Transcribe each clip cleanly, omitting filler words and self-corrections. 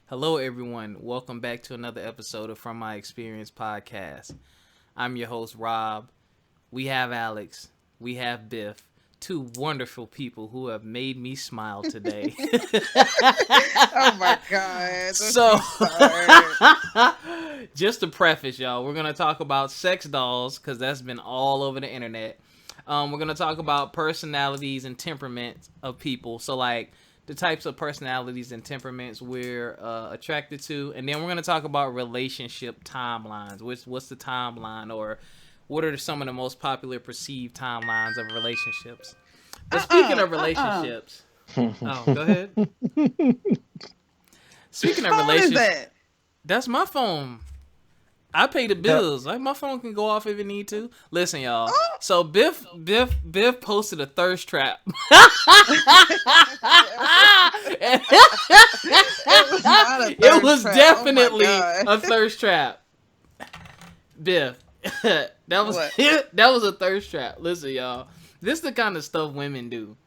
Hello, everyone. Welcome back to another episode of From My Experience podcast. I'm your host, Rob. We have Alex. We have Biff. Two wonderful people who have made me smile today. Oh my God. So, just to preface, y'all, we're going to talk about sex dolls because that's been all over the internet. We're going to talk about personalities and temperaments of people. So, like, the types of personalities and temperaments we're attracted to. And then we're going to talk about relationship timelines. What's the timeline, or what are some of the most popular perceived timelines of relationships? But speaking of relationships... Oh, go ahead. Speaking of relationships... That's my phone. I pay the bills. Like, my phone can go off if it need to. Listen, y'all. So Biff posted a thirst trap. It was definitely a thirst trap. Biff, that was a thirst trap. Listen, y'all. This is the kind of stuff women do.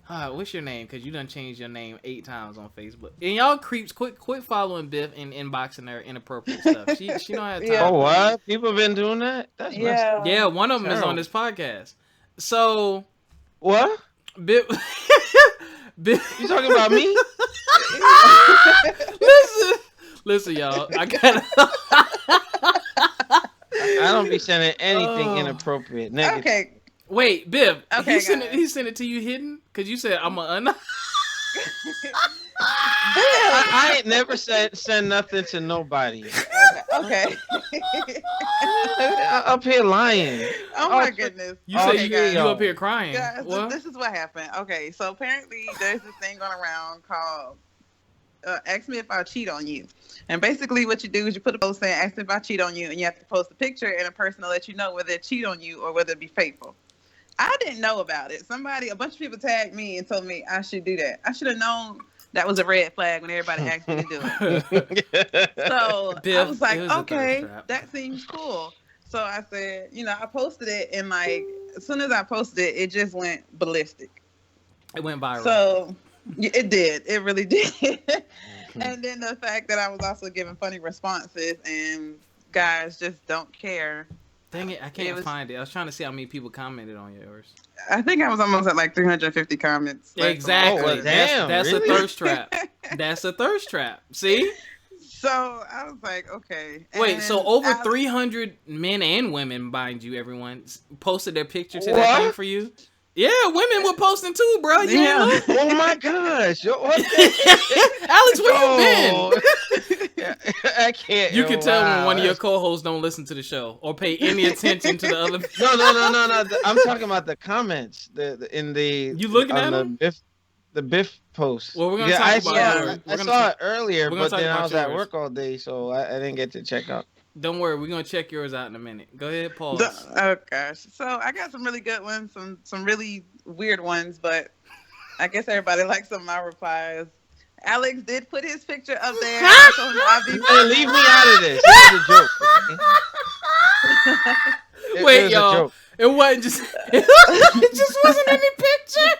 What's your name? Because you done changed your name 8 times on Facebook. And y'all creeps, quit following Biff and inboxing her inappropriate stuff. She don't have time. Oh, what? People been doing that? That's yeah, one of them is on this podcast. So... What? Biff... You talking about me? Listen, y'all. I don't be sending anything inappropriate. Negative. Okay. Wait, Biff. Okay, he sent it to you hidden? Because you said I'm I ain't never send nothing to nobody. Okay. Up here lying. Oh my goodness. You said you up here crying. Guys, this is what happened. Okay, so apparently there's this thing going around called Ask Me If I Cheat on You. And basically what you do is you put a post saying, ask me if I cheat on you, and you have to post a picture and a person to let you know whether they cheat on you or whether it be faithful. I didn't know about it. A bunch of people tagged me and told me I should do that. I should have known that was a red flag when everybody asked me to do it. So Biff, I was like, okay, that seems cool. So I said, I posted it, and like as soon as I posted it, it just went ballistic. It went viral. So it did. It really did. And then the fact that I was also giving funny responses and guys just don't care. Dang it, I can't find it. I was trying to see how many people commented on yours. I think I was almost at like 350 comments. Exactly. Oh, well, damn, that's really? A thirst trap. That's a thirst trap. See? So I was like, okay. Wait, so over 300 men and women, mind you, everyone, posted their picture to that thing for you? Yeah, women were posting too, bro. Yeah. Oh my gosh. Alex, where you been? I can't. You can tell when one of your co-hosts don't listen to the show or pay any attention to the other. No. I'm talking about the comments. You looking at them? The Biff post. Well, we're gonna talk about it. I saw it earlier, but then I was at work all day, so I didn't get to check out. Don't worry, we're gonna check yours out in a minute. Go ahead, pause. Oh gosh. So I got some really good ones, some really weird ones, but I guess everybody likes some of my replies. Alex did put his picture up there. Leave me out of this. It was a joke. Wait, y'all. It wasn't just. It just wasn't any picture.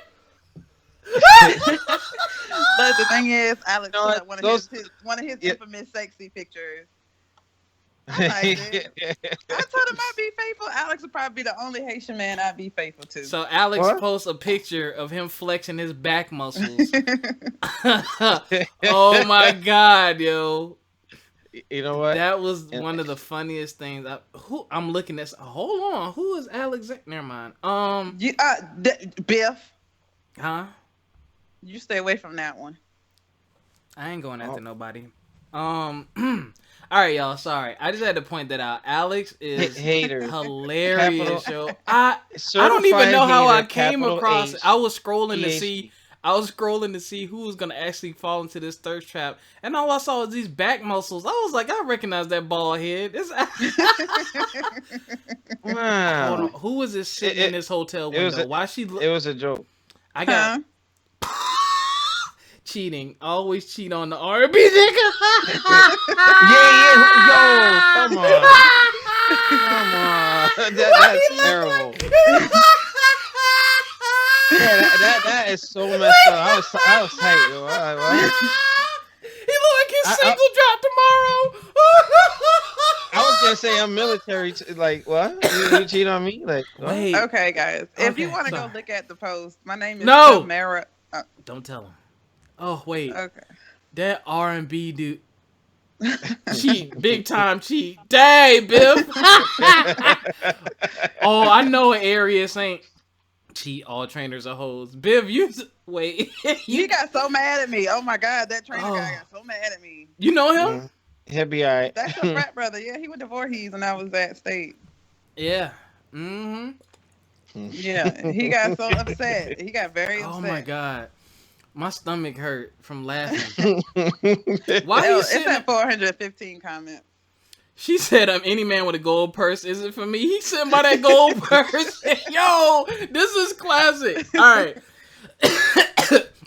But the thing is, Alex put up one of his infamous sexy pictures. I liked it. I told him I'd be faithful. Alex would probably be the only Haitian man I'd be faithful to. So Alex posts a picture of him flexing his back muscles. Oh my God, yo. You know what? That was one of the funniest things. I'm looking at. Hold on. Who is Alex? Never mind. Biff. Huh? You stay away from that one. I ain't going after nobody. All right, y'all. Sorry, I just had to point that out. Alex is hilarious, yo. I don't even know how I came across it. I was scrolling to see who was gonna actually fall into this thirst trap, and all I saw was these back muscles. I was like, I recognize that bald head. Wow. Hold on. Who was this sitting in this hotel window? It was a joke. I got. Cheating. Always cheat on the R&B nigga. Yo, come on. That's terrible. That is so messed up. I was tight, yo. He looked like single drop tomorrow. I was gonna say I'm military. Like what? You cheat on me? Like what? Wait. Okay, guys. If you want to go look at the post, my name is Tamara. Don't tell him. Oh wait. Okay. That R&B dude. Cheat, big time cheat. Dang, Biff. Oh, I know an area ain't cheat. All trainers are hoes. Biff, wait. He got so mad at me. Oh my God, that trainer guy got so mad at me. You know him? He'll be all right. That's your frat brother. Yeah, he went to Voorhees and I was at State. Yeah. Yeah, he got so upset. He got very upset. Oh my God. My stomach hurt from laughing. Why you it's at 415 comments. She said, any man with a gold purse isn't for me. He sitting by that gold purse. Yo, this is classic. All right.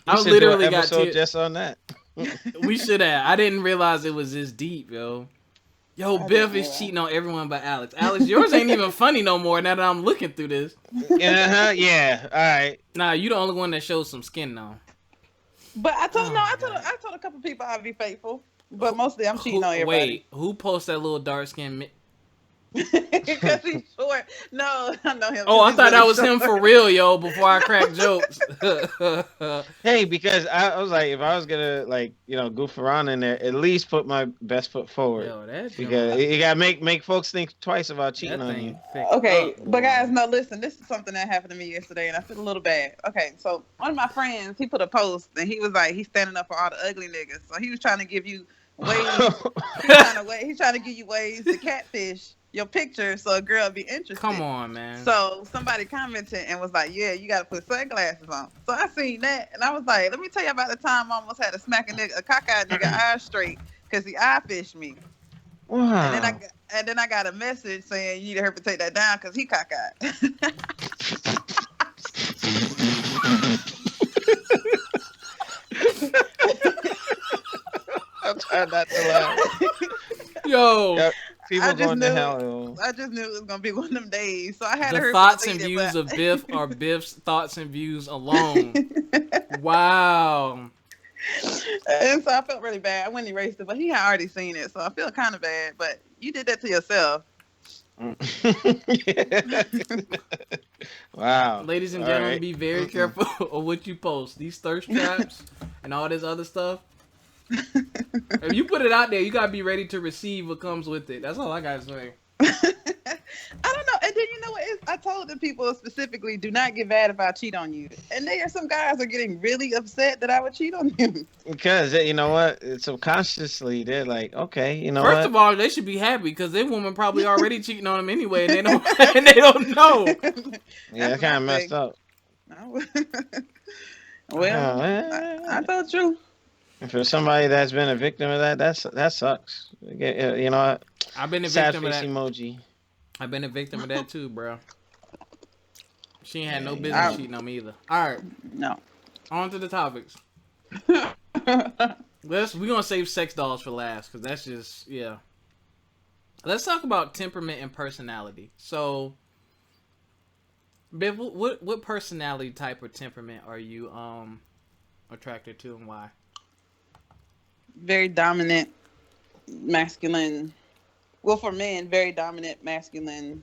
I literally got to just on that. We should have. I didn't realize it was this deep, yo. Yo, Biff is cheating on everyone but Alex. Alex, yours ain't even funny no more now that I'm looking through this. Yeah. All right. Nah, you the only one that shows some skin though. But I told a couple people I'd be faithful. But mostly I'm cheating on everybody. Wait, who posted that little dark skin? Because he's short. No, I know him. Oh, I thought that was him for real, yo. Before I crack jokes. Hey, because I was like, if I was gonna goof around in there, at least put my best foot forward. Yo, because you gotta make folks think twice about cheating on you. Okay, but guys, no, listen. This is something that happened to me yesterday, and I feel a little bad. Okay, so one of my friends, he put a post, and he was like, he's standing up for all the ugly niggas. So he was trying to give you ways. He's trying to give you ways to catfish your picture so a girl be interested. Come on, man. So somebody commented and was like, yeah, you got to put sunglasses on. So I seen that and I was like, let me tell you about the time I almost had to smack a cockeyed nigga eye straight because he eye fished me. Wow. And then I got a message saying you need to hurry take that down because he cockeyed. I'm trying not to laugh. Yo. Yep. People going to hell. I just knew it was gonna be one of them days, so I had the thoughts and views of Biff are Biff's thoughts and views alone. Wow. And so I felt really bad. I wouldn't erase it, but he had already seen it, so I feel kind of bad. But you did that to yourself. Wow. Ladies and gentlemen, be very careful of what you post. These thirst traps and all this other stuff. If you put it out there, you gotta be ready to receive what comes with it. That's all I gotta say. I don't know. And then you know what? I told the people specifically, do not get mad if I cheat on you. And there are some guys are getting really upset that I would cheat on you. Because you know what? Subconsciously, they're like, okay, you know First of all, they should be happy because their woman probably already cheating on them anyway, and they don't know. Yeah, that's kind of messed up. Well, I told you. And for somebody that's been a victim of that sucks. You know, I've been a victim of that. Emoji. I've been a victim of that too, bro. She ain't had no business cheating on me either. All right. No. On to the topics. We're gonna save sex dolls for last because that's just Let's talk about temperament and personality. So, Biff, what personality type or temperament are you attracted to and why? Very dominant, masculine. Well, for men, very dominant, masculine.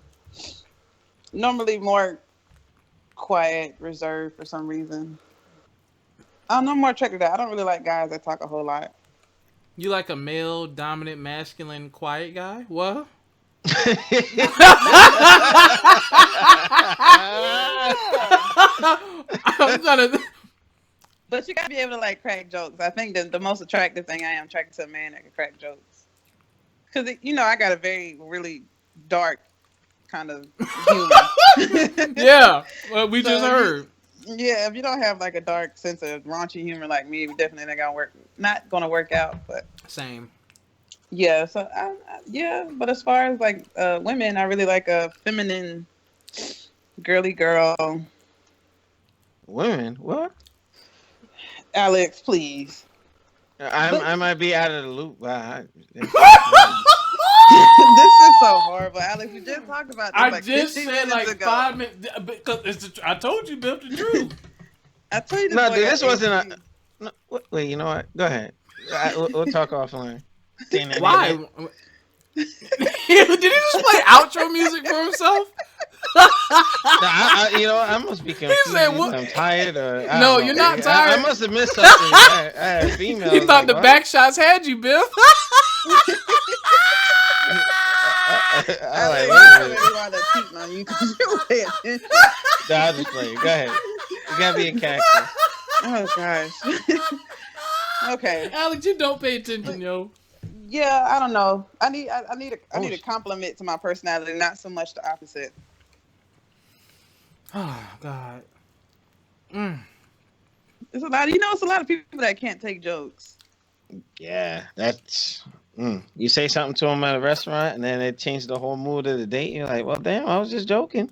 Normally more quiet, reserved for some reason. I'm more attracted to that. I don't really like guys that talk a whole lot. You like a male, dominant, masculine, quiet guy? What? I'm gonna... But you gotta be able to crack jokes. I think the most attractive thing I am attracted to a man that can crack jokes. Because I got a very really dark kind of humor. Yeah, well, we just heard. Yeah, if you don't have a dark sense of raunchy humor like me, we definitely not gonna work out. But same. Yeah, so but as far as women, I really like a feminine, girly girl. Women, what? Alex, please. I might be out of the loop. This is so horrible, Alex. We just talked about this. I just said 5 minutes because I told you, Bill, the truth. I told you. This wasn't a. No, wait, you know what? Go ahead. We'll talk offline. Why? Did he just play outro music for himself? I must be confused. He said, "What?" I'm tired, or I No, don't know. you're not I tired. must have missed something. I had females. He thought like, the what? back shots had you, Bill. I like, really want to cheat on you because you pay attention. no, I'll just play. Go ahead. You gotta be a cactus. Oh gosh. Okay. Alex, you don't pay attention, yo. Yeah, I don't know. I need a compliment to my personality, not so much the opposite. Oh God. It's a lot. It's a lot of people that can't take jokes. Yeah, that's. You say something to them at a restaurant, and then it changed the whole mood of the date. You're like, well, damn, I was just joking.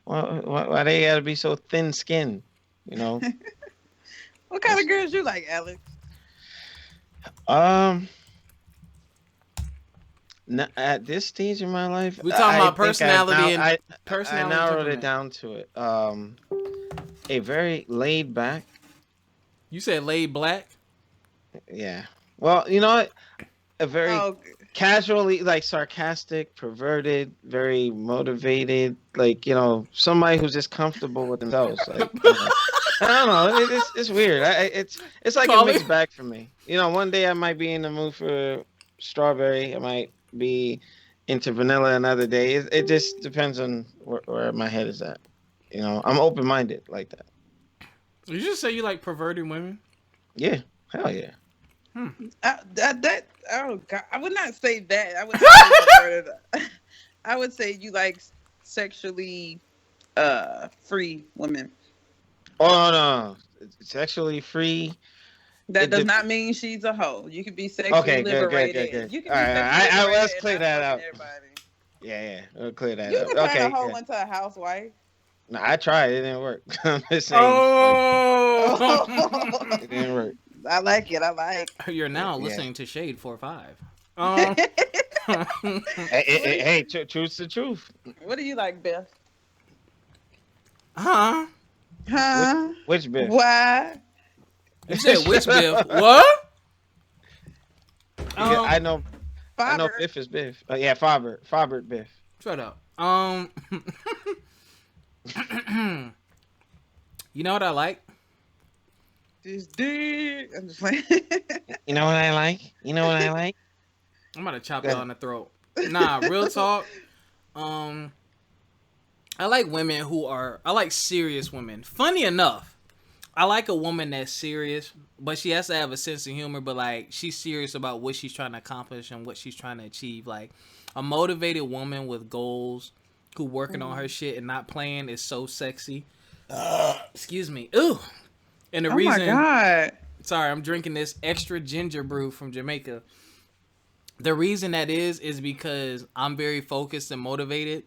Why they gotta be so thin-skinned? What kind of girls you like, Alex? At this stage in my life, We're talking about think personality I narrowed temperament. it down to it. A very laid back. You said laid black. Yeah. Well, you know what? A very Oh, casually, like sarcastic, perverted, very motivated, like somebody who's just comfortable with themselves. Like, I don't know. It's weird. It's like a mixed bag for me. One day I might be in the mood for strawberry. I might be into vanilla another day. It just depends on where my head is at. I'm open minded like that. Did you just say you like perverted women? Yeah. Hell yeah. Oh God, I would not say that. I would not say perverted. I would say you like sexually free women. Oh no, sexually free. That does not mean she's a hoe. You can be sexually liberated. Good. You can All be sexually liberated. Let's clear that out. Everybody. Yeah, we'll clear that You up. can turn a hoe into a housewife. No, I tried. It didn't work. I'm just saying. It didn't work. I like it. You're now listening to Shade 4-5. Hey, truth's the truth. What do you like, Biff? Huh? Which Biff? Why? You said which Biff? What? I know Biff is Biff. Yeah, Faber Biff. Shut up. You know what I like? This dude. I'm just like. You know what I like? I'm about to chop y'all in the throat. Nah, real talk. I like women I like serious women. Funny enough, I like a woman that's serious, but she has to have a sense of humor, but like she's serious about what she's trying to accomplish and what she's trying to achieve. Like a motivated woman with goals who working on her shit and not playing is so sexy. Excuse me. Ooh. And the reason, my God. Sorry, I'm drinking this extra ginger brew from Jamaica. The reason that is because I'm very focused and motivated.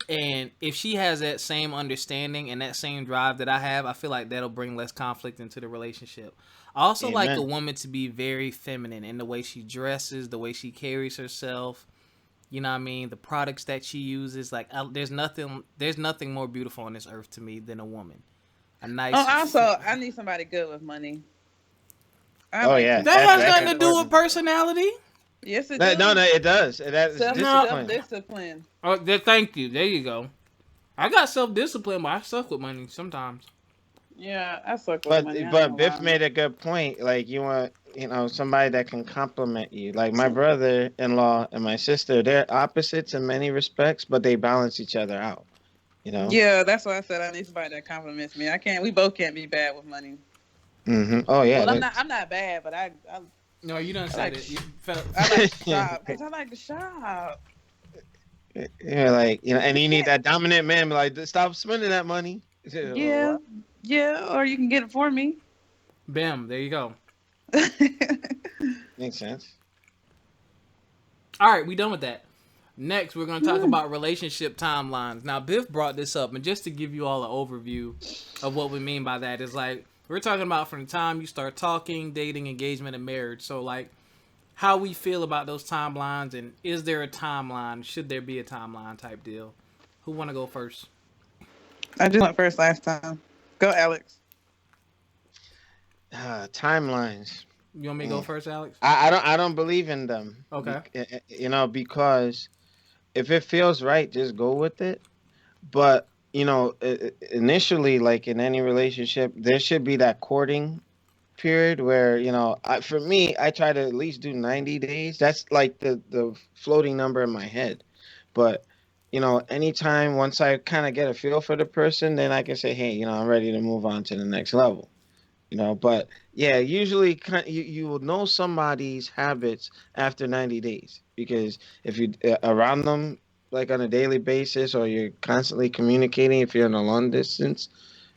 And if she has that same understanding and that same drive that I have, I feel like that'll bring less conflict into the relationship. I also like a woman to be very feminine in the way she dresses, the way she carries herself. You know what I mean? The products that she uses. Like, there's nothing more beautiful on this earth to me than a woman. A nice. Also, I need somebody good with money. Yeah. That has nothing to do with personality. Yes, it does. No, it does. Self-discipline. Oh, thank you. There you go. I got self-discipline, but I suck with money sometimes. Yeah, I suck with money. But Biff made a good point. Like, you want, somebody that can compliment you. Like, my brother-in-law and my sister, they're opposites in many respects, but they balance each other out. Yeah, that's why I said I need somebody that compliments me. We both can't be bad with money. Mm-hmm. Oh yeah. Well, I'm not bad, but I No, you done said it. I like to shop because I like to shop. Yeah, like and you need that dominant man. Like, stop spending that money. Yeah, or you can get it for me. Bam, there you go. Makes sense. All right, we done with that. Next, we're going to talk about relationship timelines. Now, Biff brought this up, and just to give you all an overview of what we mean by that is like, we're talking about from the time you start talking, dating, engagement, and marriage. So, like, how we feel about those timelines, and is there a timeline? Should there be a timeline type deal? Who want to go first? I just went first last time. Go, Alex. Timelines. You want me to go first, Alex? I don't believe in them. Okay. Because if it feels right, just go with it. But initially, like in any relationship, there should be that courting period where for me, I try to at least do 90 days. That's like the floating number in my head. But anytime once I kind of get a feel for the person, then I can say, hey, I'm ready to move on to the next level. But yeah, usually you will know somebody's habits after 90 days, because if you around them like on a daily basis, or you're constantly communicating, if you're in a long distance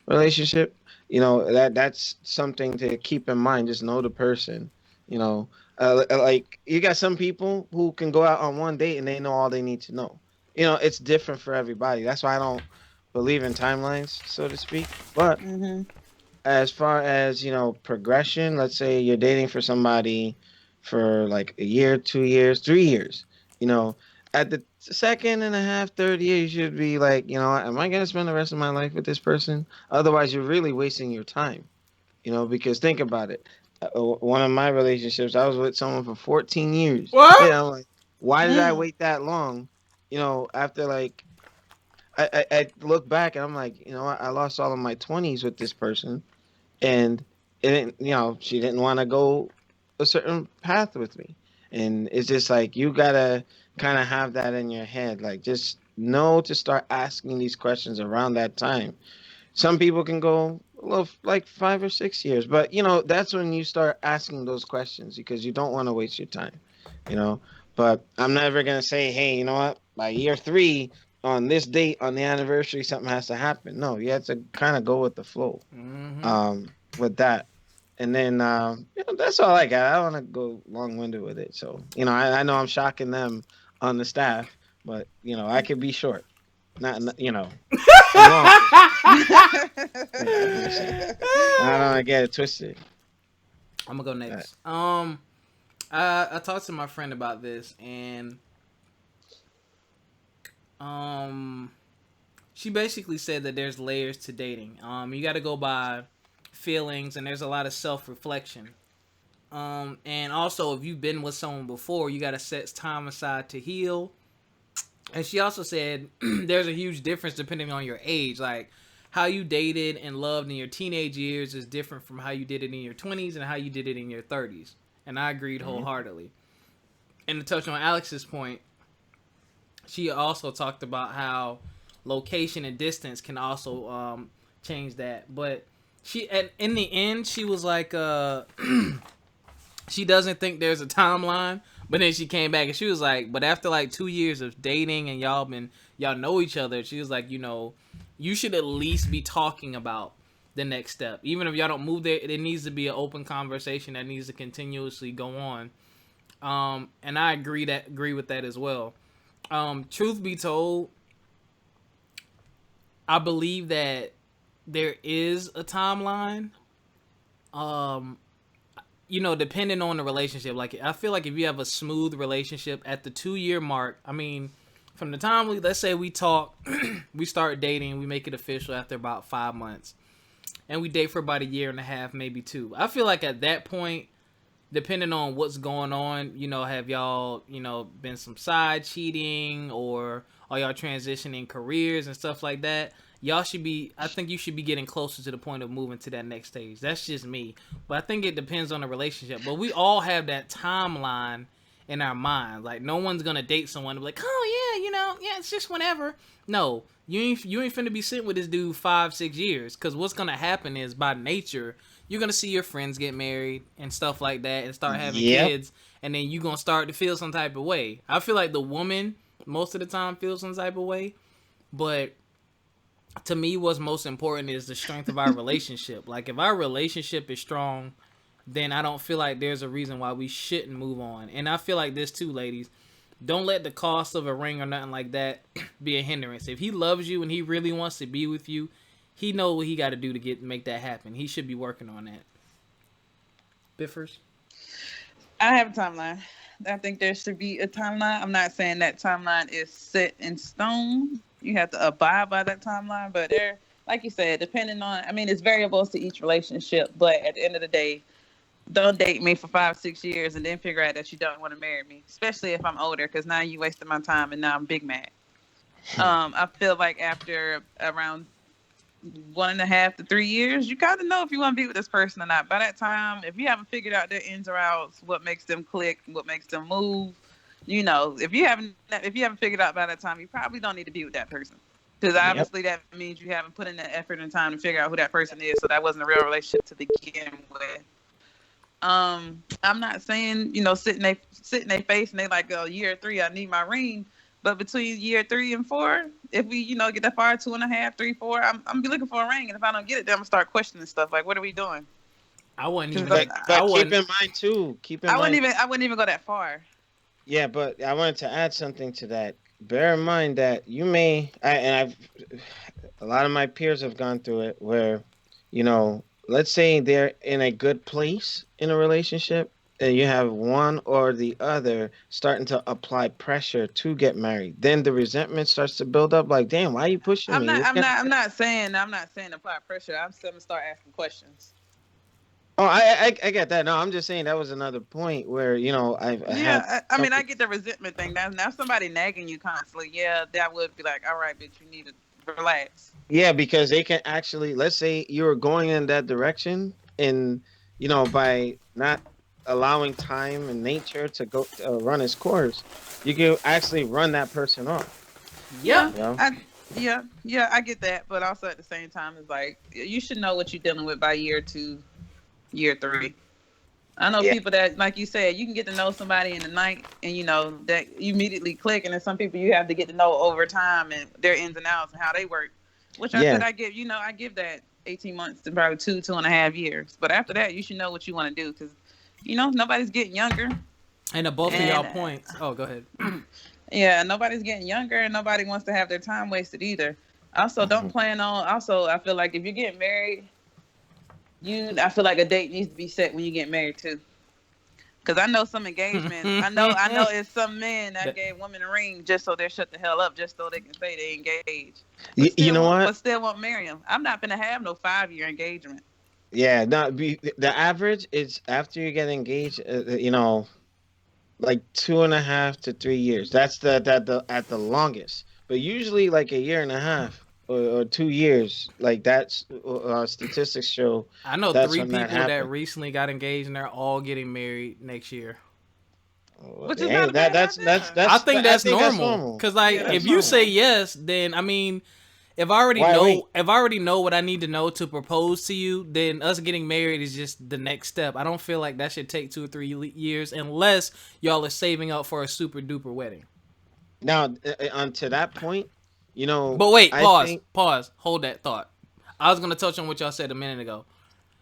relationship, that's something to keep in mind. Just know the person. you know like, you got some people who can go out on one date and they know all they need to know. It's different for everybody. That's why I don't believe in timelines, so to speak. But Hmm. as far as progression, let's say you're dating for somebody for like a year, 2 years, 3 years. you know at the second and a half, third year, you should be like, am I going to spend the rest of my life with this person? Otherwise, you're really wasting your time. Because think about it. One of my relationships, I was with someone for 14 years. What? Yeah, I'm like, why did I Mm. wait that long? After, like, I look back and I'm like, I lost all of my 20s with this person, and it didn't, she didn't want to go a certain path with me. And it's just like, you gotta kind of have that in your head, like, just know to start asking these questions around that time. Some people can go a little, like, 5 or 6 years, but that's when you start asking those questions, because you don't want to waste your time. you know but I'm never gonna say, hey, you know what, by year 3, on this date, on the anniversary, something has to happen. No, you have to kind of go with the flow, Mm-hmm. with that. And then, that's all I got. I don't want to go long winded with it. So, I know I'm shocking them on the staff, but I could be short. Not I'm long. I'm just saying. I don't get it twisted. I'm gonna go Uh, next. I talked to my friend about this, and um, she basically said that there's layers to dating. You got to go by feelings, and there's a lot of self reflection. And also, if you've been with someone before, you got to set time aside to heal. And she also said there's a huge difference depending on your age. Like, how you dated and loved in your teenage years is different from how you did it in your 20s and how you did it in your 30s. And I agreed mhm. wholeheartedly. And to touch on Alex's point, she also talked about how location and distance can also change that. But in the end, she was like, she doesn't think there's a timeline. But then she came back and she was like, but after like 2 years of dating and y'all know each other, she was like, you should at least be talking about the next step. Even if y'all don't move there, it needs to be an open conversation that needs to continuously go on. And I agree with that as well. Truth be told, I believe that there is a timeline. Um, depending on the relationship. Like, I feel like if you have a smooth relationship at the 2 year mark, I mean, from the time let's say we talk, we start dating, we make it official after about 5 months, and we date for about a year and a half, maybe 2. I feel like at that point, depending on what's going on, have y'all, been some side cheating, or are y'all transitioning careers and stuff like that? I think you should be getting closer to the point of moving to that next stage. That's just me. But I think it depends on the relationship. But we all have that timeline in our mind. Like, no one's going to date someone and be like, oh, yeah, yeah, it's just whenever. No, you ain't finna be sitting with this dude 5-6 years. Because what's going to happen is, by nature, you're going to see your friends get married and stuff like that and start having Yep. kids. And then you're going to start to feel some type of way. I feel like the woman, most of the time, feels some type of way. But to me, what's most important is the strength of our relationship. Like, if our relationship is strong, then I don't feel like there's a reason why we shouldn't move on. And I feel like this too, ladies. Don't let the cost of a ring or nothing like that be a hindrance. If he loves you and he really wants to be with you, he knows what he got to do to make that happen. He should be working on that. Biffers? I have a timeline. I think there should be a timeline. I'm not saying that timeline is set in stone. You have to abide by that timeline, but there, like you said, depending on, I mean, it's variables to each relationship, but at the end of the day, Don't date me for 5, 6 years and then figure out that you don't want to marry me, especially if I'm older, because now you wasted my time and now I'm big mad. I feel like after around 1.5 to 3 years, you got to know if you want to be with this person or not. By that time, if you haven't figured out their ins or outs, what makes them click, what makes them move, if you haven't figured out by that time, you probably don't need to be with that person. Because Yep. obviously that means you haven't put in the effort and time to figure out who that person is. So that wasn't a real relationship to begin with. I'm not saying sit in their face and they like, oh, year 3, I need my ring. But between year 3 and 4, if we get that far, 2.5, 3, 4, I'm gonna be looking for a ring. And if I don't get it, then I'm gonna start questioning stuff like, what are we doing? I wouldn't Because even. I But keep wouldn't. in mind too. Keep in I wouldn't mind. even I wouldn't even go that far. Yeah, but I wanted to add something to that. Bear in mind that you may, a lot of my peers have gone through it where, let's say they're in a good place in a relationship, and you have one or the other starting to apply pressure to get married. Then the resentment starts to build up. Like, damn, why are you pushing I'm me? not This I'm guy. not I'm not saying apply pressure. I'm saying start asking questions. Oh, I get that. No, I'm just saying that was another point where I had Yeah, I mean, I get the resentment thing. Now, if somebody nagging you constantly, yeah, that would be like, all right, bitch, you need to relax. Yeah, because they can actually, let's say you were going in that direction, and by not allowing time and nature to go run its course, you can actually run that person off. Yeah, Yep. You know? yeah, I get that, but also at the same time, it's like you should know what you're dealing with by year 2, year 3. I know Yeah, people that, like you said, you can get to know somebody in the night, and that you immediately click, and then some people you have to get to know over time and their ins and outs and how they work. Which I said yeah, I give that 18 months to probably 2.5 years, but after that, you should know what you want to do because nobody's getting younger, And to both of y'all and points. Oh, go ahead. yeah, nobody's getting younger, and nobody wants to have their time wasted either. Also, don't mhm. plan on. Also, I feel like if you're getting married, I feel like a date needs to be set when you get married too. Because I know some engagements. I know it's some men that That- gave women a ring just so they're shut the hell up, just so they can say they engaged, You know but what? still won't marry him. I'm not gonna have no 5 year engagement. Yeah, not be the average is after you get engaged, like 2.5 to 3 years. That's the at the longest. But usually like a year and a half or 2 years, like that's statistics show I know that's three when that people that happens. recently got engaged, and they're all getting married next year. Oh, Which is not hey, a bad idea. I think I that's think that's normal. normal. Cause Yeah, like, That's that's if you normal. say normal. yes, then I mean, Why wait? if I already know what I need to know to propose to you, then us getting married is just the next step. I don't feel like that should take 2 or 3 years unless y'all are saving up for a super duper wedding. Now, on to that point, But wait, I think pause, hold that thought. I was gonna touch on what y'all said a minute ago.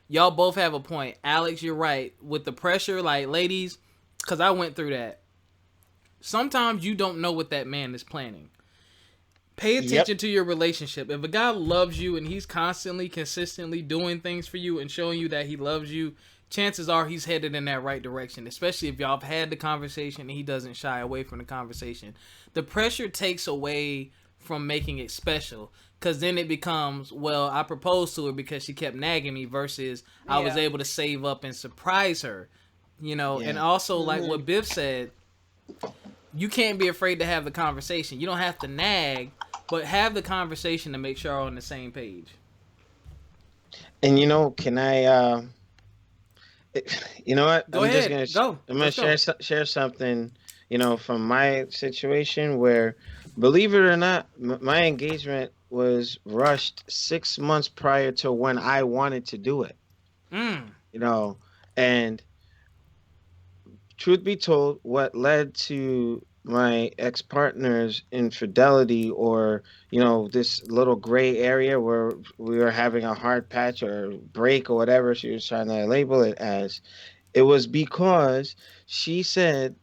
Y'all both have a point. Alex, you're right. With the pressure, like ladies, because I went through that. Sometimes you don't know what that man is planning. Pay yep, attention to your relationship. If a guy loves you and he's constantly, consistently doing things for you and showing you that he loves you, chances are he's headed in that right direction. Especially if y'all have had the conversation and he doesn't shy away from the conversation. The pressure takes away from making it special. Because then it becomes, well, I proposed to her because she kept nagging me versus I was Yeah. able to save up and surprise her. And yeah. also, like Hmm. what Biff said, you can't be afraid to have the conversation. You don't have to nag, but have the conversation to make sure you're on the same page. And can I? You know what? Go ahead, go. I'm gonna Let's go. share something. From my situation where, believe it or not, my engagement was rushed 6 months prior to when I wanted to do it. Mm. You know, and truth be told, what led to my ex partner's infidelity, or this little gray area where we were having a hard patch or break or whatever she was trying to label it as, it was because she said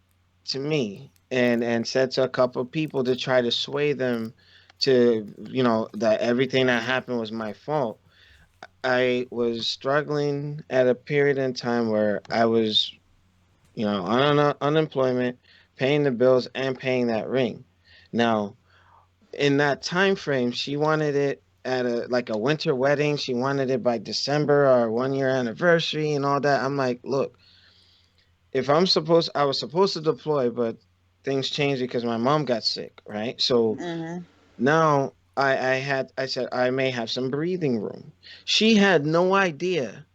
to me and said to a couple of people to try to sway them to that everything that happened was my fault. I was struggling at a period in time where I was on unemployment, paying the bills and paying that ring. Now, in that time frame, she wanted it at a like a winter wedding. She wanted it by December or 1 year anniversary and all that. I'm like, look, if I was supposed to deploy, but things changed because my mom got sick, right? So Mm-hmm. now I said I may have some breathing room. She had no idea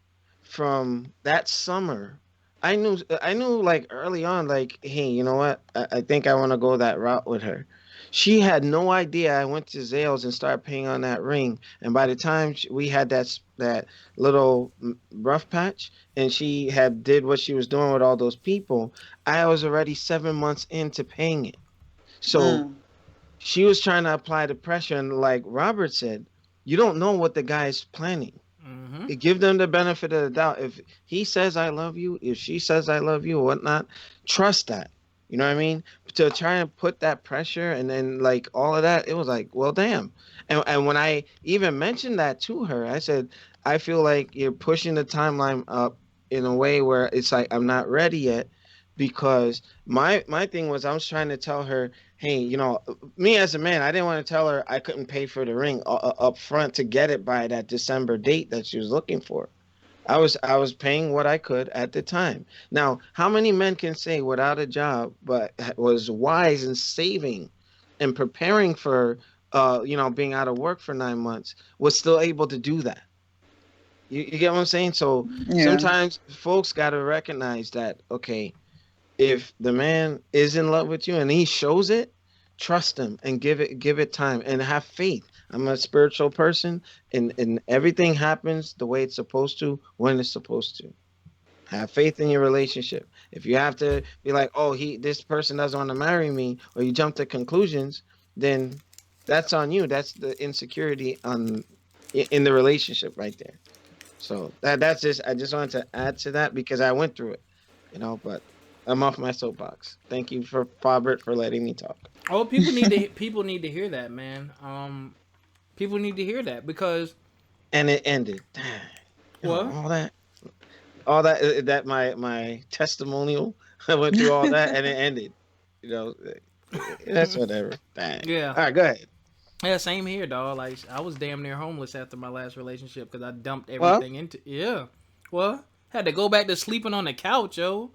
from that summer. I knew like early on, like, hey, you know what? I think I want to go that route with her. She had no idea I went to Zales and started paying on that ring. And by the time we had that little rough patch, and she had did what she was doing with all those people, I was already 7 months into paying it. So Mm. she was trying to apply the pressure, and like Robert said, you don't know what the guy's planning. Mm-hmm. Give them the benefit of the doubt. If he says I love you, if she says I love you or whatnot, trust that. You know what I mean? To try and put that pressure and then like all of that, it was like, well, damn. And when I even mentioned that to her, I said, I feel like you're pushing the timeline up in a way where it's like I'm not ready yet, because my thing was I was trying to tell her, hey, me as a man, I didn't want to tell her I couldn't pay for the ring up front to get it by that December date that she was looking for. I was paying what I could at the time. Now, how many men can say without a job but was wise in saving and preparing for being out of work for 9 months was still able to do that? You get what I'm saying? So Yeah. sometimes folks got to recognize that, okay, if the man is in love with you and he shows it, trust him and give it time and have faith. I'm a spiritual person, and everything happens the way it's supposed to when it's supposed to. Have faith in your relationship. If you have to be like, oh, this person doesn't want to marry me, or you jump to conclusions, then that's on you. That's the insecurity in the relationship right there. So that's just, I just wanted to add to that because I went through it, but I'm off my soapbox. Thank you for Robert for letting me talk. Oh, people need to hear that, man. People need to hear that because And it ended. Dang. what? All that my testimonial. I went through all that and it ended. You know, that's whatever. Dang. Yeah, All right, go ahead. yeah, same here, dog. Like I was damn near homeless after my last relationship because I dumped Well, everything into. Yeah, well, had to go back to sleeping on the couch, yo.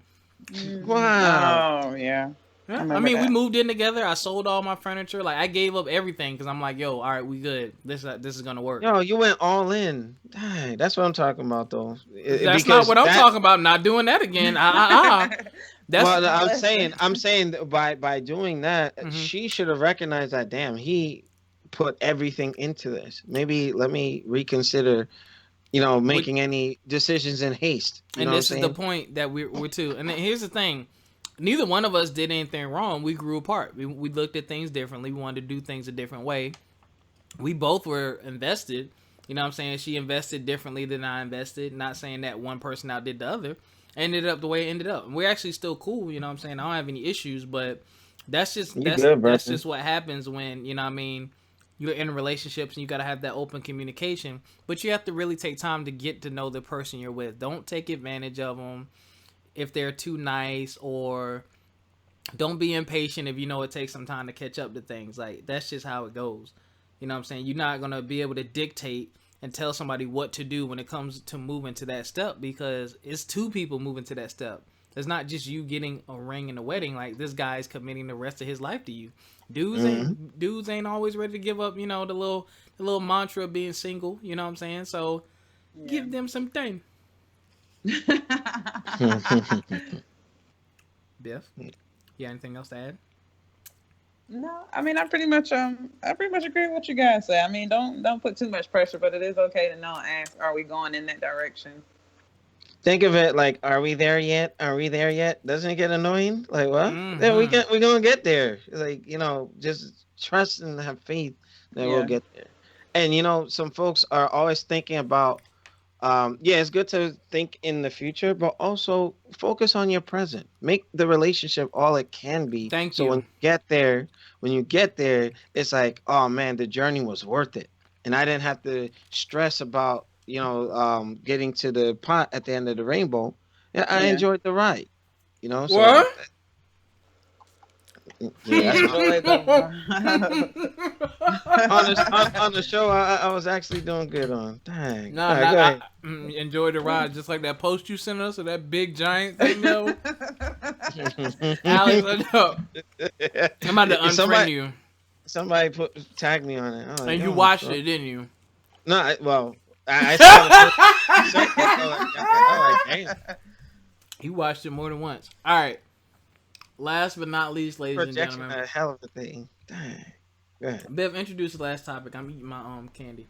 Mm. wow. Oh yeah. I Yeah, I remember mean, we that. moved in together. I sold all my furniture. Like I gave up everything because I'm like, yo, all right, we good. This is gonna work. Yo, you went all in. Dang, that's what I'm talking about, though. That's not Because what I'm that. talking about. Not doing that again. That's Well, no, I'm saying, Lesson. I'm saying that by doing that, hmm she should have recognized that. Damn, he put everything into this. Maybe let me reconsider. Making any decisions in haste. You know and what I'm this is the saying? point that we're too. And then here's the thing: neither one of us did anything wrong. We grew apart. We looked at things differently. We wanted to do things a different way. We both were invested. You know what I'm saying? She invested differently than I invested. Not saying that one person outdid the other. Ended up the way it ended up. And we're actually still cool. You know what I'm saying? I don't have any issues, but that's just You good, that's brother? just what happens when you know what I mean. You're in relationships and you got to have that open communication, but you have to really take time to get to know the person you're with. Don't take advantage of them if they're too nice, or don't be impatient if you know it takes some time to catch up to things. Like that's just how it goes. You know what I'm saying? You're not gonna be able to dictate and tell somebody what to do when it comes to moving to that step, because it's two people moving to that step. It's not just you getting a ring in a wedding. Like this guy's committing the rest of his life to you. Hmm. Dudes ain't always ready to give up. The little mantra of being single. You know what I'm saying? So Yeah. give them some time. Biff, you got anything else to add? No, I mean I pretty much agree with what you guys say. I mean don't put too much pressure, but it is okay to know and ask, are we going in that direction? Think of it like, are we there yet? Are we there yet? Doesn't it get annoying? Like, what? Yeah, Mm-hmm. we're gonna get there. Like, just trust and have faith that we'll Yeah. get there. And some folks are always thinking about. Yeah, it's good to think in the future, but also focus on your present. Make the relationship all it can be. Thank So you. when you get there, it's like, oh man, the journey was worth it, and I didn't have to stress about getting to the pot at the end of the rainbow. Yeah, I Yeah. enjoyed the ride. So What? Yeah, that's Enjoy on the show. I was actually doing good on. Dang. Nah, All right, go nah, ahead. enjoy the ride, just like that post you sent us, or that big giant thing, though. Alex, I know. I'm about to unfriend you. Somebody tag me on it. And you watched it, didn't you? No, I saw the first second. Damn. You watched it more than once. All right. Last but not least, ladies and Projection, gentlemen. a hell of a thing. Dang. Go ahead. Bev, introduce the last topic. I'm eating my candy.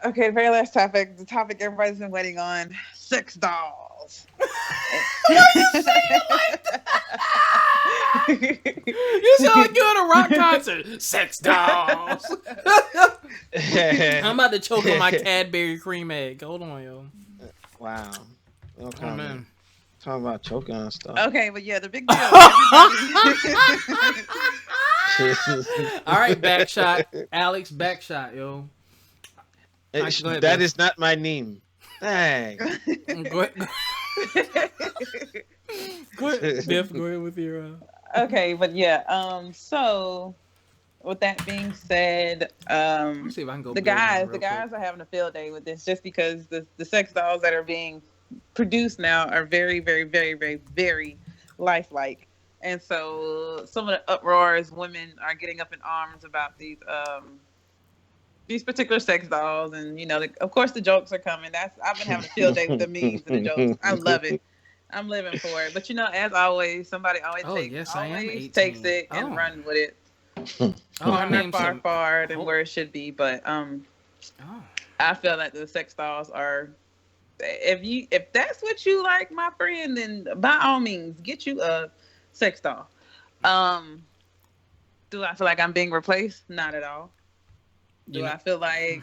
Okay, very last topic. The topic everybody's been waiting on: sex dolls. You sound like you're at a rock concert. Sex dolls. I'm about to choke on my Cadbury cream egg. Hold on, yo. Wow. Okay. Oh, man. Talking about choking on stuff. Okay, but yeah, the big deal. All right, backshot. Alex, backshot, yo. Go ahead, That is not my name. Dang. Go ahead. Go ahead, Biff. Go ahead with your. Okay, but yeah. So, with that being said, Let me see if I can go. the guys are having a field day with this, just because the sex dolls that are being produced now are very, very, very, very, very lifelike. And so some of the uproars, women are getting up in arms about these particular sex dolls, and of course the jokes are coming. I've been having a field day with the memes and the jokes. I love it. I'm living for it. But as always, somebody always takes it and run with it. Far than where it should be. But I feel like the sex dolls are. If that's what you like, my friend, then by all means get you a sex doll. Do I feel like I'm being replaced? Not at all. Do I feel like,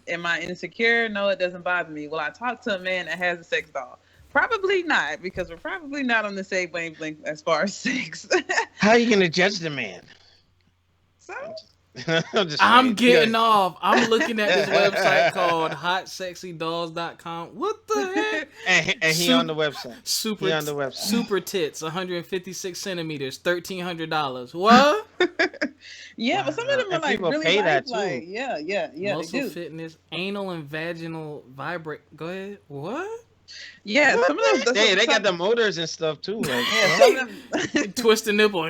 am I insecure? No, it doesn't bother me. Will I talk to a man that has a sex doll? Probably not, because we're probably not on the same wavelength as far as sex. How are you going to judge the man? So? I'm getting off. I'm looking at this website called hotsexydolls.com. What the heck? And he on the website. Super tits, 156 centimeters, $1,300. What? Yeah, but some of them are like people really pay that like, too. Yeah. Muscle fitness, anal and vaginal vibrate. Go ahead. What? Yeah, some of them. They got the motors and stuff too. Like, some of them, twist the nipple.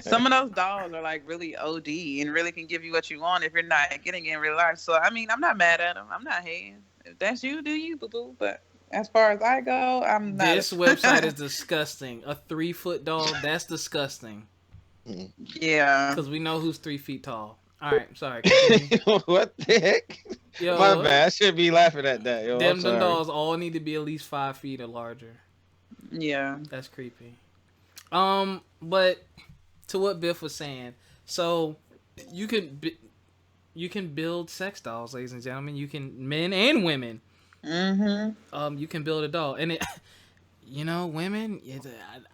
Some of those dolls are like really OD and really can give you what you want if you're not getting it in real life. So I mean, I'm not mad at them. I'm not hating. If that's you, do you, boo boo? But as far as I go, I'm not. This website is disgusting. A 3-foot doll, that's disgusting. Yeah. Because we know who's 3 feet tall. All right, sorry. What the heck? Yo, my bad. I should be laughing at that. Yo, them dolls all need to be at least 5 feet or larger. Yeah. That's creepy. But to what Biff was saying, so you can build sex dolls, ladies and gentlemen. You can, men and women. Mm-hmm. You can build a doll, and it, women.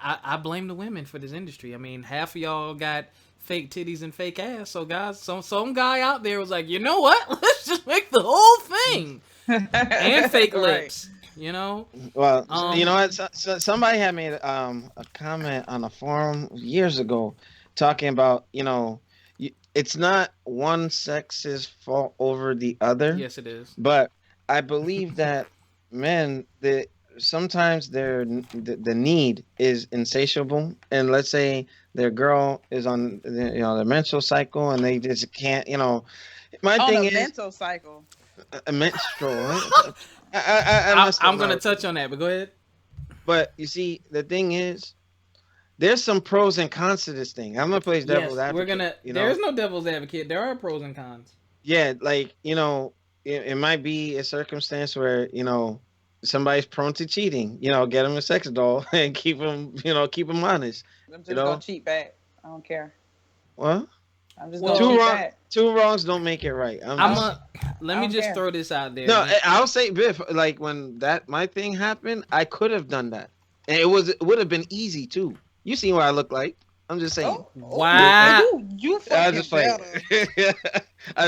I blame the women for this industry. I mean, half of y'all got fake titties and fake ass. So guys, some guy out there was like, you know what? Let's just make the whole thing and fake lips. Well, you know what? So somebody had made a comment on a forum years ago, talking about it's not one sex's fault over the other. Yes, it is. But I believe that men, sometimes the need is insatiable, and let's say their girl is on their menstrual cycle and they just can't. My thing is menstrual cycle. A menstrual. I'm gonna touch on that, but go ahead. But you see, the thing is, there's some pros and cons to this thing. I'm gonna play devil's advocate. There's no devil's advocate. There are pros and cons. Yeah, like it might be a circumstance where somebody's prone to cheating. Get them a sex doll and keep them honest. I'm just gonna cheat back. I don't care. What? I'm just gonna cheat back. Two wrongs don't make it right. Let me just throw this out there. No, I'll say, Biff, like when my thing happened, I could have done that, and it would have been easy too. You see what I look like? I'm just saying. Wow. You fucking I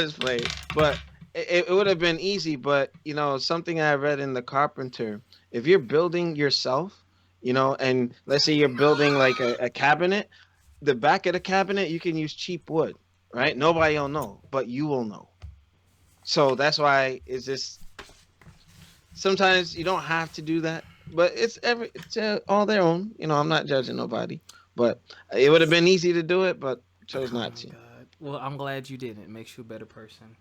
just played, but it would have been easy. But something I read in The Carpenter: if you're building yourself, And let's say you're building like a cabinet, the back of the cabinet, you can use cheap wood, right? Nobody will know, but you will know. So that's why it's just sometimes you don't have to do that, but it's all their own. I'm not judging nobody, but it would have been easy to do it, but chose Oh not my to. god. Well, I'm glad you didn't. It makes you a better person.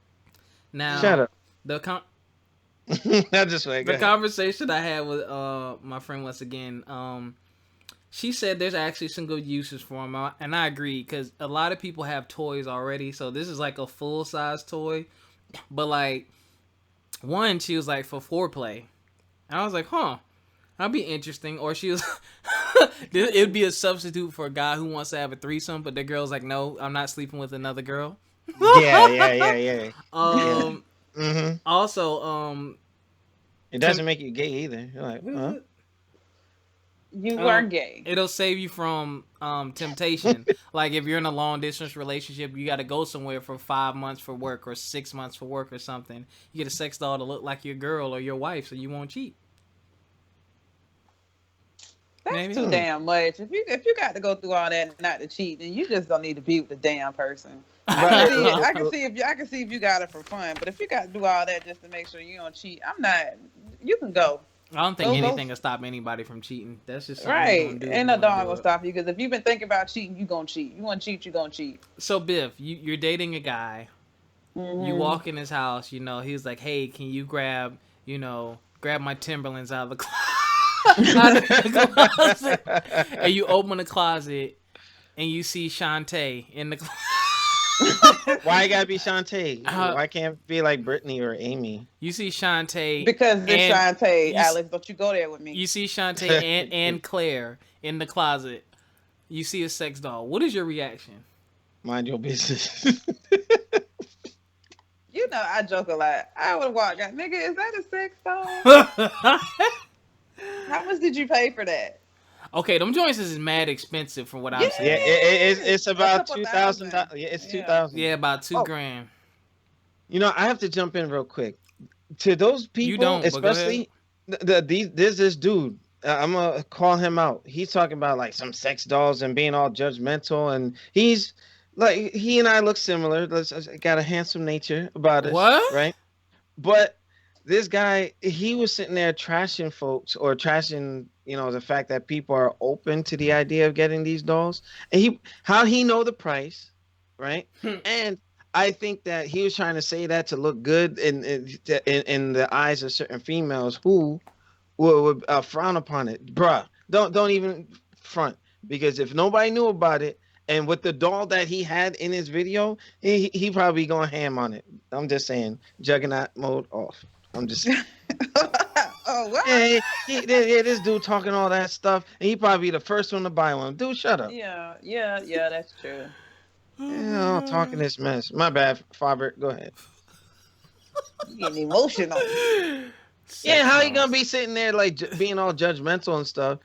Shut Now, up. the I just wait. Go the ahead. conversation I had with my friend once again, she said there's actually some good uses for them, and I agree because a lot of people have toys already. So this is like a full size toy, but like one, she was like for foreplay, and I was like, huh, that'd be interesting. Or she was, it'd be a substitute for a guy who wants to have a threesome, but the girl's like, no, I'm not sleeping with another girl. Yeah. Yeah. um. hmm Also, It doesn't make you gay either. You're like, what is huh? it? You were gay. It'll save you from temptation. Like if you're in a long distance relationship, you got to go somewhere for 5 months for work or 6 months for work or something. You get a sex doll to look like your girl or your wife, so you won't cheat. That's Maybe. too damn much. If you got to go through all that not to cheat, then you just don't need to be with the damn person. I can see it. Right. I can see if you got it for fun, but if you got to do all that just to make sure you don't cheat, I'm not. You can go. I don't think Go. anything will stop anybody from cheating. That's just something you're gonna Right. do. Ain't If no you wanna dog do gonna it. stop you because if you've been thinking about cheating, you gonna cheat. You want to cheat, you gonna cheat. So Biff, you're dating a guy. Mm-hmm. You walk in his house. He's like, "Hey, can you grab my Timberlands out of the closet?" And you open the closet and you see Shantae in the closet. Why it gotta be Shantae? Uh, Why can't it be like Brittany or Amy? You see Shantae Because this and Shantae, you, Alex, don't you go there with me. you see Shantae and Claire in the closet. You see a sex doll. What is your reaction? Mind your business. You know, I joke a lot. I would walk out, nigga, is that a sex doll? How much did you pay for that? Okay, them joints is mad expensive from what Yeah, I've Yeah, seen. it's a about couple $2,000. thousand. Yeah, it's two Yeah. thousand. Yeah, about two Oh, grand. I have to jump in real quick. To those You people, don't, but go ahead. especially there's this dude. I'm gonna call him out. He's talking about like some sex dolls and being all judgmental, and he's like he and I look similar. Got a handsome nature about us, What? right? But this guy, he was sitting there trashing folks or trashing, the fact that people are open to the idea of getting these dolls. And how he know the price, right? And I think that he was trying to say that to look good in the eyes of certain females who would frown upon it. Bruh, don't even front, because if nobody knew about it, and with the doll that he had in his video, he probably going ham on it. I'm just saying, juggernaut mode off. I'm just Oh, what? yeah, this dude talking all that stuff, and he probably the first one to buy one. Dude, shut up. Yeah, that's true. Yeah, talking this mess. My bad, Faber. Go ahead. You getting emotional. Yeah, how you gonna be sitting there like being all judgmental and stuff?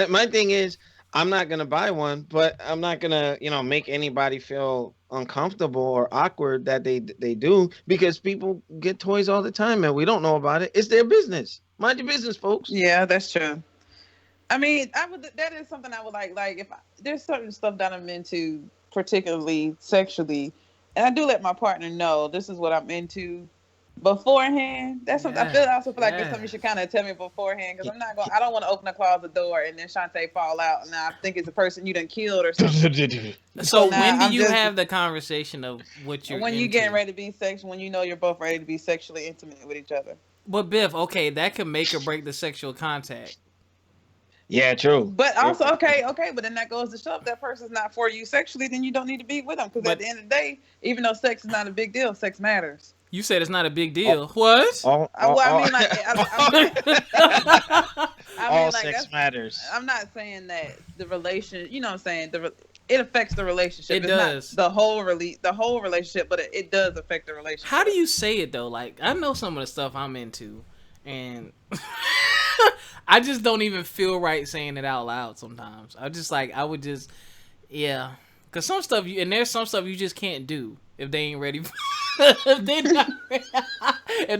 My thing is, I'm not gonna buy one, but I'm not gonna, make anybody feel uncomfortable or awkward that they do, because people get toys all the time and we don't know about it. It's their business. Mind your business, folks. Yeah, that's true. I mean, that is something I would like. Like, if there's certain stuff that I'm into, particularly sexually, and I do let my partner know this is what I'm into beforehand. That's something I also feel like there's something you should kind of tell me beforehand, because I don't want to open the closet door and then Shantae fall out and I think it's a person you done killed or something. So now when do I'm you just- have the conversation of what you're when you into? getting ready to be sexual, when you know you're both ready to be sexually intimate with each other. But Biff, okay, that could make or break the sexual contact. Yeah, true. But also, okay, but then that goes to show if that person's not for you sexually, then you don't need to be with them. Because at the end of the day, even though sex is not a big deal, sex matters. You said it's not a big deal. What? Well, I mean, like, all like, sex matters. I'm not saying that the relation, you know what I'm saying? It affects the relationship. It It's does. not the whole relationship, but it does affect the relationship. How do you say it though? Like, I know some of the stuff I'm into, and I just don't even feel right saying it out loud sometimes. I just like, I would just, yeah. Because some stuff, there's some stuff you just can't do. if they ain't ready. If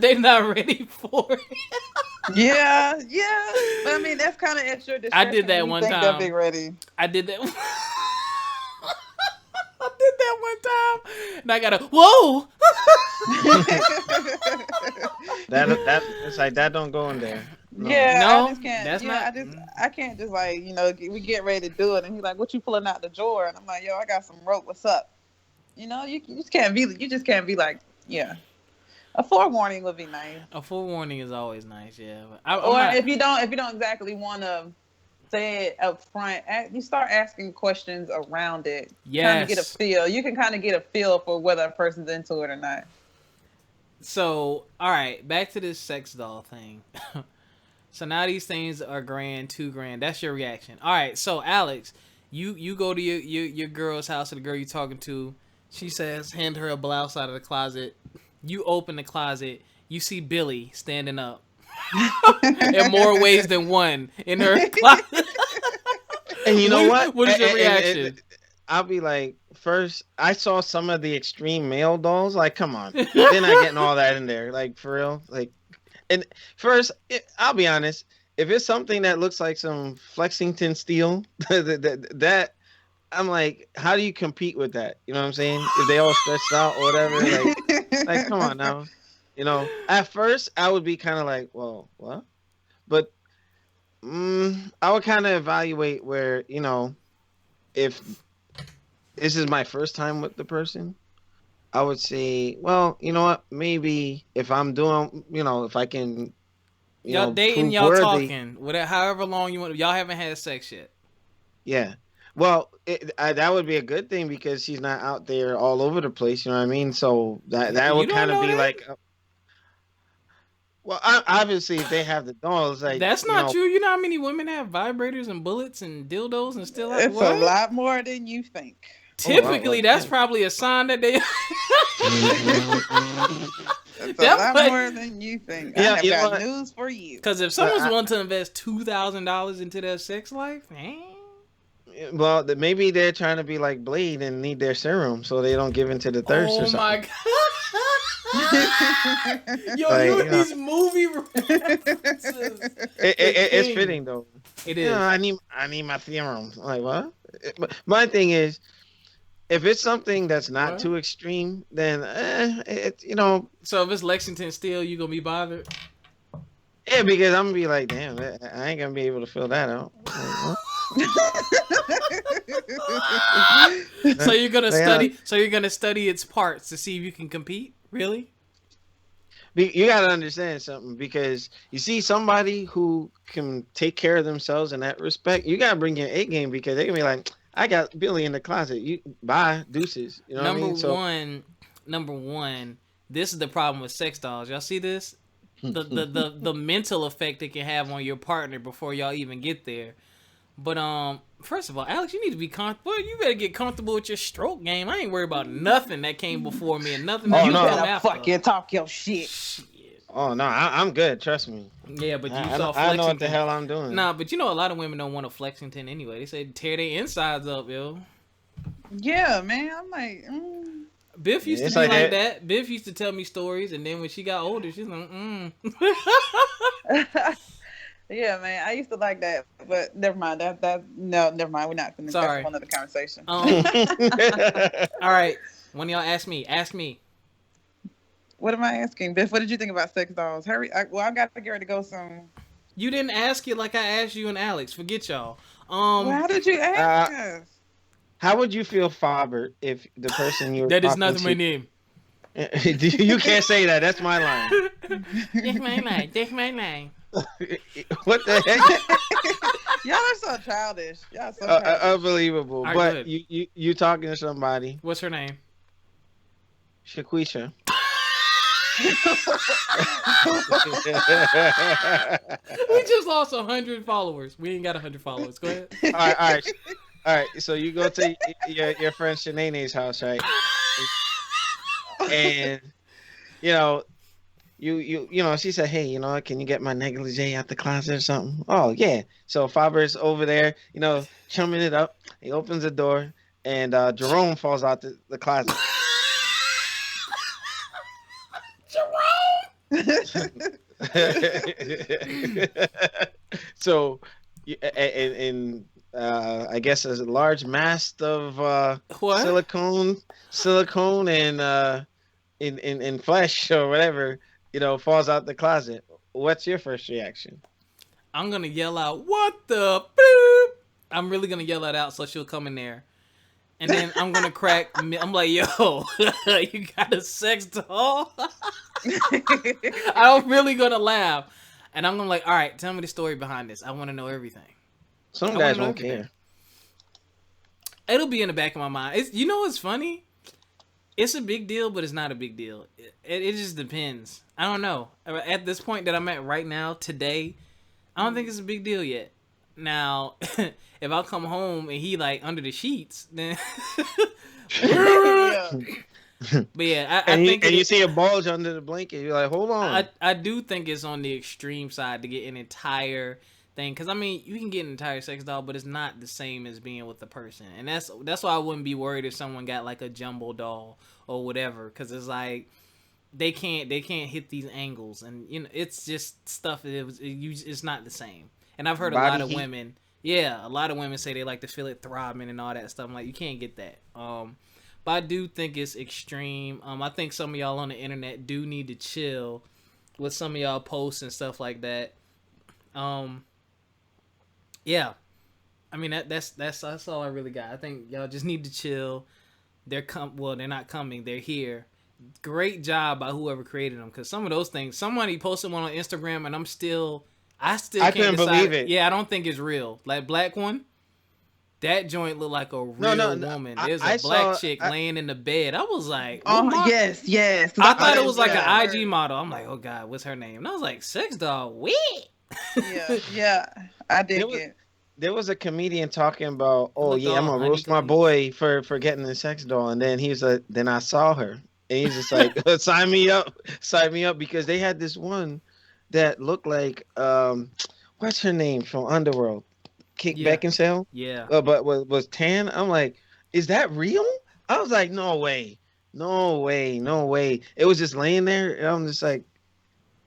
they not ready for it. Yeah. But I mean, that's kind of at your discretion. I did that when you one think time. They'll be ready. I did that. I did that one time, and I got a whoa. It's like that don't go in there. No. Yeah, No, I just can't. that's not. I can't just like we get ready to do it, and he's like, "What you pulling out the drawer?" And I'm like, "Yo, I got some rope. What's up?" You just can't be. You just can't be like, yeah. A forewarning would be nice. A forewarning is always nice, yeah. But if you don't exactly want to say it up front, you start asking questions around it. Yes. Trying to get a feel. You can kind of get a feel for whether a person's into it or not. So, all right, back to this sex doll thing. So now these things are $2,000. That's your reaction. All right, so Alex, you go to your girl's house, or the girl you're talking to. She says, hand her a blouse out of the closet. You open the closet. You see Billy standing up. In more ways than one in her closet. And you know what? What is your reaction? I'll be like, first, I saw some of the extreme male dolls. Like, come on. They're not getting all that in there. Like, for real. Like, and first, I'll be honest. If it's something that looks like some Flexington steel, that I'm like, how do you compete with that? You know what I'm saying? If they all stretched out or whatever, like come on now. You know, at first I would be kind of like, well, what? But I would kind of evaluate where, if this is my first time with the person, I would say, well, you know what? Maybe if I'm doing, if I can, y'all dating, y'all worthy, talking, whatever, however long you want. Y'all haven't had sex yet. Yeah. Well, that would be a good thing because she's not out there all over the place. You know what I mean? So that would kind of be that? Like, well, obviously, if they have the dolls, like that's not true. You know how many women have vibrators and bullets and dildos and still? It's a lot more than you think. Typically, that's probably a sign that they. It's a lot more than you think. Yeah, I have got news for you. Because if someone's willing to invest $2,000 into their sex life, well, maybe they're trying to be like Blade and need their serum so they don't give into the thirst or something. Oh my god! Yo, these movie references. It's fitting though. It is. I need my serum. I'm like, what? My thing is, if it's something that's not too extreme, then So if it's Lexington Steel, you gonna be bothered? Yeah, because I'm gonna be like, damn, I ain't gonna be able to fill that out. So you're gonna study. So you're gonna study its parts to see if you can compete. Really? You gotta understand something, because you see somebody who can take care of themselves in that respect. You gotta bring your A game, because they can be like, I got Billy in the closet. You bye, deuces. You know what I mean? Number one. This is the problem with sex dolls. Y'all see this? The mental effect it can have on your partner before y'all even get there. But first of all, Alex, you need to be comfortable. You better get comfortable with your stroke game. I ain't worried about nothing that came before me and nothing that you come better after. Fucking talk your shit. Oh no, I'm good. Trust me. Yeah, but I know what the hell I'm doing. Nah, but a lot of women don't want a Flexington anyway. They say tear their insides up, yo. Yeah, man. I'm like. Biff used to be like that. Biff used to tell me stories, and then when she got older, she's like, Yeah, man. I used to like that, but never mind. Never mind. We're not going to have another conversation. All right. When y'all ask me. What am I asking, Biff? What did you think about sex dolls? Hurry! I got to get ready to go soon. You didn't ask it like I asked you and Alex. Forget y'all. Well, how did you ask us? How would you feel, Faber, if the person you were that is not my name. You can't say that. That's my line. That's my line. What the heck? Y'all are so childish. Y'all so childish. Unbelievable. Right, but you talking to somebody. What's her name? Shaquisha. We just lost 100 followers. We ain't got 100 followers. Go ahead. All right. So you go to your friend Shanae's house, right? And she said, hey, can you get my negligee out the closet or something? Oh yeah. So Faber's over there, chumming it up. He opens the door, and Jerome falls out the closet. So, and I guess a large mass of What? silicone, silicone, and in flesh or whatever, falls out the closet. What's your first reaction? I'm gonna yell out, "What the boop?" I'm really gonna yell that out so she'll come in there. And then I'm gonna crack. I'm like, "Yo, you got a sex doll?" I'm really gonna laugh, and I'm gonna like, "All right, tell me the story behind this. I want to know everything. Some I want guys to know won't everything." care. It'll be in the back of my mind. It's what's funny? It's a big deal, but it's not a big deal. It just depends. I don't know. At this point that I'm at right now, today, I don't think it's a big deal yet. Now, if I come home and he like under the sheets, then. Yeah. But yeah, I And think you see a bulge under the blanket. You're like, hold on. I do think it's on the extreme side to get an entire thing, because I mean you can get an entire sex doll, but it's not the same as being with the person, and that's why I wouldn't be worried if someone got like a jumbo doll or whatever, because it's like they can't hit these angles, and it's just stuff it's not the same. And I've heard a Body lot of heat. women, yeah, a lot of women say they like to feel it throbbing and all that stuff. I'm like, you can't get that. But I do think it's extreme. I think some of y'all on the internet do need to chill with some of y'all posts and stuff like that. Yeah. I mean that's all I really got. I think y'all just need to chill. They're not coming. They're here. Great job by whoever created them, because some of those things, somebody posted one on Instagram, and I still I can't couldn't decide. believe it. Yeah, I don't think it's real. Like black one. That joint looked like a real No, woman. I- There's I a black saw- chick I- laying in the bed. I was like, Oh what yes, yes. I thought it was like yeah. an IG model. I'm like, oh god, what's her name? And I was like, sex doll. Wait. Yeah, I did There was, get. there was a comedian talking about, oh looked yeah, I'm all gonna roast my honey-glazed. boy for getting the sex doll, and then he was like, then I saw her, and he's just like, sign me up, because they had this one that looked like what's her name from Underworld, Kate Yeah. Beckinsale, Yeah. but was tan. I'm like, is that real? I was like, no way, no way, no way. It was just laying there, and I'm just like,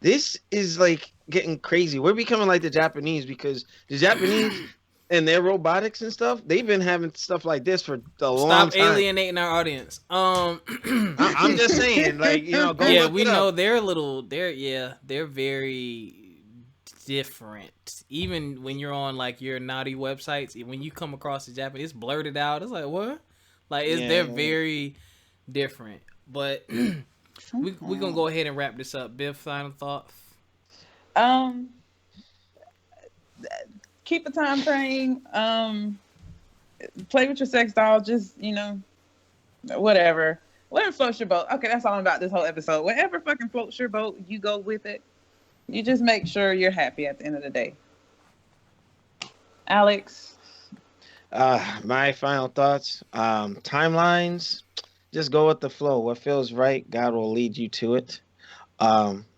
this is like getting crazy. We're becoming like the Japanese, because the Japanese and their robotics and stuff, they've been having stuff like this for a long Stop time. alienating our audience. I'm just saying, like, go yeah, look we it know up. they're very different. Even when you're on like your naughty websites, when you come across the Japanese, it's blurted out. It's like what? Like they're Yeah. very different. But we gonna go ahead and wrap this up. Biff, final thought. Keep a time frame. Play with your sex doll. Just whatever. Whatever floats your boat. Okay, that's all about this whole episode. Whatever fucking floats your boat, you go with it. You just make sure you're happy at the end of the day. Alex. My final thoughts. Timelines. Just go with the flow. What feels right, God will lead you to it.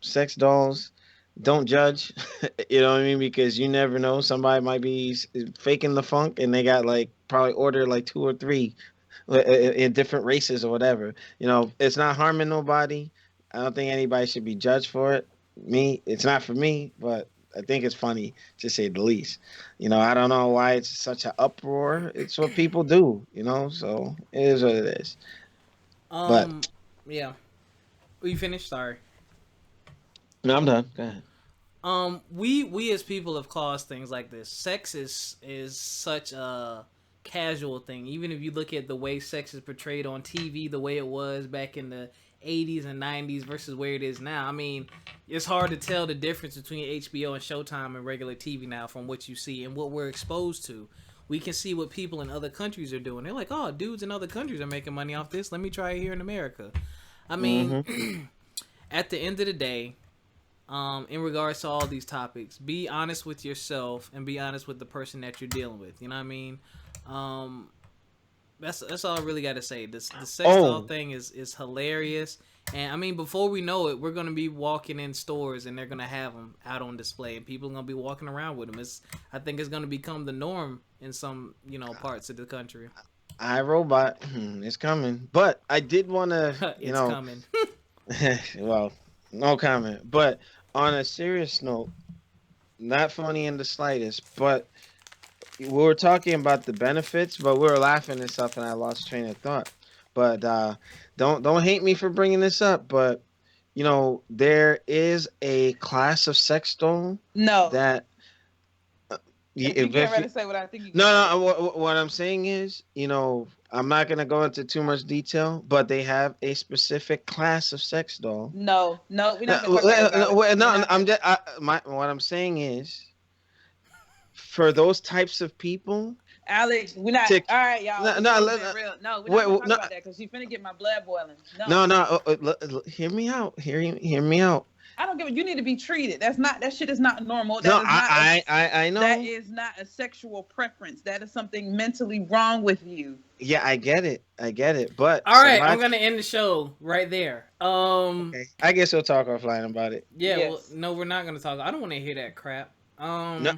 Sex dolls. Don't judge. You know what I mean? Because you never know. Somebody might be faking the funk, and they got like probably ordered like 2 or 3 in different races or whatever. It's not harming nobody. I don't think anybody should be judged for it. It's not for me, but I think it's funny to say the least. I don't know why it's such an uproar. It's what people do. So it is what it is. But Yeah. We finished. Sorry. no, I'm done. Go ahead. We as people have caused things like this. Sex is such a casual thing. Even if you look at the way sex is portrayed on TV, the way it was back in the 80s and 90s versus where it is now. I mean, it's hard to tell the difference between HBO and Showtime and regular TV now from what you see and what we're exposed to. We can see what people in other countries are doing. They're like, oh, dudes in other countries are making money off this. Let me try it here in America. I mean, at the end of the day, in regards to all these topics, be honest with yourself and be honest with the person that you're dealing with. You know what I mean? That's all I really got to say. The sex doll thing is hilarious, and I mean, before we know it, we're gonna be walking in stores and they're gonna have them out on display, and people are gonna be walking around with them. I think it's gonna become the norm in some parts of the country. iRobot, it's coming. But I did want to, It's coming. well, No comment. But on a serious note, not funny in the slightest, but we were talking about the benefits, but we were laughing and stuff, and I lost train of thought. But don't hate me for bringing this up, but there is a class of sex doll No. that If you get if ready you, to say what I think you no, get ready no, to say. what I'm saying is, I'm not gonna go into too much detail, but they have a specific class of sex doll. No, no, we're No, not gonna talk about that, Alex. no, I'm just what I'm saying is, for those types of people Alex, we're not. to All right, y'all. no We no supposed to no be real. No, we're not wait, gonna talk no about that because she's finna get my blood boiling. No, no no hear me out, hear me out. I don't give a. You need to be treated. That's not. That shit is not normal. No, That is not a. I That know. is not a sexual preference. That is something mentally wrong with you. Yeah, I get it, but All right, I'm somebody. gonna end the show right there. Okay, I guess we'll talk offline about it. Yeah, well, Yes. no, we're not gonna talk. I don't want to hear that crap. No,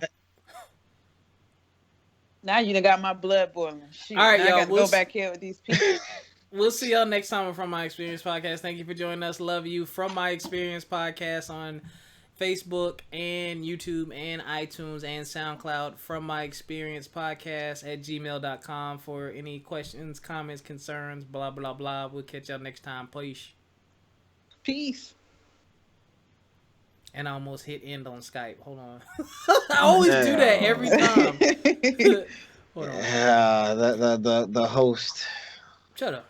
Now you done got my blood boiling. Shit. All right, Now y'all, I got to go back here with these people. We'll see y'all next time on From My Experience Podcast. Thank you for joining us. Love you. From My Experience Podcast on Facebook and YouTube and iTunes and SoundCloud. From My Experience Podcast at gmail.com for any questions, comments, concerns, blah, blah, blah. We'll catch y'all next time. Peace. Peace. And I almost hit end on Skype. Hold on. I always do that every time. Hold on. yeah, the host. Shut up.